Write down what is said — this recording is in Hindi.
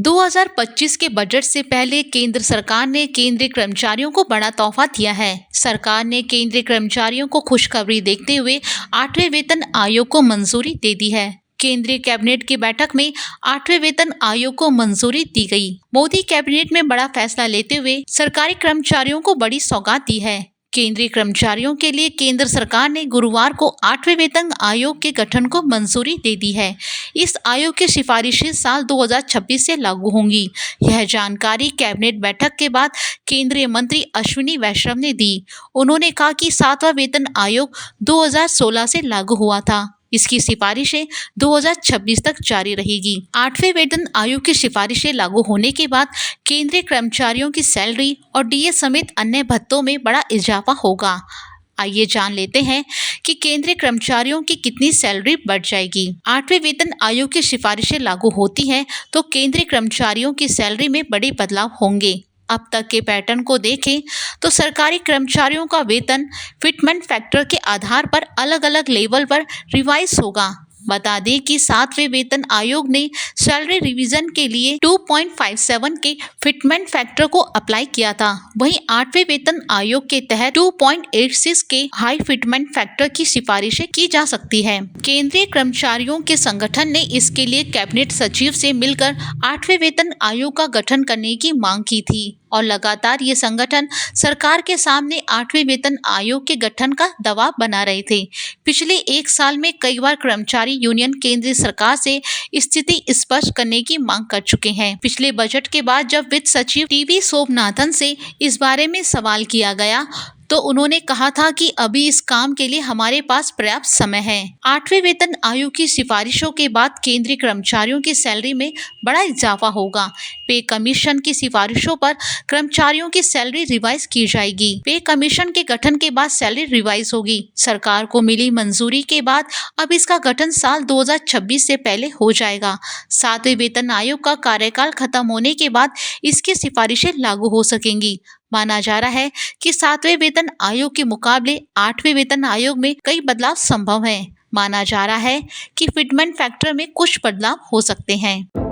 2025 के बजट से पहले केंद्र सरकार ने केंद्रीय कर्मचारियों को बड़ा तोहफा दिया है। सरकार ने केंद्रीय कर्मचारियों को खुशखबरी देखते हुए 8वें वेतन आयोग को मंजूरी दे दी है। केंद्रीय कैबिनेट की बैठक में 8वें वेतन आयोग को मंजूरी दी गई। मोदी कैबिनेट में बड़ा फैसला लेते हुए सरकारी कर्मचारियों को बड़ी सौगात दी है। केंद्रीय कर्मचारियों के लिए केंद्र सरकार ने गुरुवार को 8वें वेतन आयोग के गठन को मंजूरी दे दी है। इस आयोग की सिफारिशें साल 2026 से लागू होंगी। यह जानकारी कैबिनेट बैठक के बाद केंद्रीय मंत्री अश्विनी वैष्णव ने दी। उन्होंने कहा कि 7वां वेतन आयोग 2016 से लागू हुआ था। इसकी सिफारिशें 2026 तक जारी रहेगी। 8वें वेतन आयोग की सिफारिशें लागू होने के बाद केंद्रीय कर्मचारियों की सैलरी और डीए समेत अन्य भत्तों में बड़ा इजाफा होगा। आइए जान लेते हैं कि केंद्रीय कर्मचारियों की कितनी सैलरी बढ़ जाएगी। 8वें वेतन आयोग की सिफारिशें लागू होती हैं तो केंद्रीय कर्मचारियों की सैलरी में बड़े बदलाव होंगे। अब तक के पैटर्न को देखें तो सरकारी कर्मचारियों का वेतन फिटमेंट फैक्टर के आधार पर अलग अलग लेवल पर रिवाइज होगा। बता दें कि 7वें वेतन आयोग ने सैलरी रिवीजन के लिए 2.57 के फिटमेंट फैक्टर को अप्लाई किया था। वहीं 8वें वेतन आयोग के तहत 2.86 के हाई फिटमेंट फैक्टर की सिफारिशें की जा सकती है। केंद्रीय कर्मचारियों के संगठन ने इसके लिए कैबिनेट सचिव से मिलकर 8वें वेतन आयोग का गठन करने की मांग की थी और लगातार ये संगठन सरकार के सामने 8वें वेतन आयोग के गठन का दबाव बना रहे थे। पिछले एक साल में कई बार कर्मचारी यूनियन केंद्रीय सरकार से स्थिति स्पष्ट करने की मांग कर चुके हैं। पिछले बजट के बाद जब वित्त सचिव टीवी सोमनाथन से इस बारे में सवाल किया गया तो उन्होंने कहा था कि अभी इस काम के लिए हमारे पास पर्याप्त समय है। 8वें वेतन आयोग की सिफारिशों के बाद केंद्रीय कर्मचारियों की सैलरी में बड़ा इजाफा होगा। पे कमीशन की सिफारिशों पर कर्मचारियों की सैलरी रिवाइज की जाएगी। पे कमीशन के गठन के बाद सैलरी रिवाइज होगी। सरकार को मिली मंजूरी के बाद अब इसका गठन साल 2026 से पहले हो जाएगा। 7वें वेतन आयोग का कार्यकाल खत्म होने के बाद इसकी सिफारिशें लागू हो सकेंगी। माना जा रहा है कि 7वें वेतन आयोग के मुकाबले 8वें वेतन आयोग में कई बदलाव संभव हैं। माना जा रहा है कि फिटमेंट फैक्टर में कुछ बदलाव हो सकते हैं।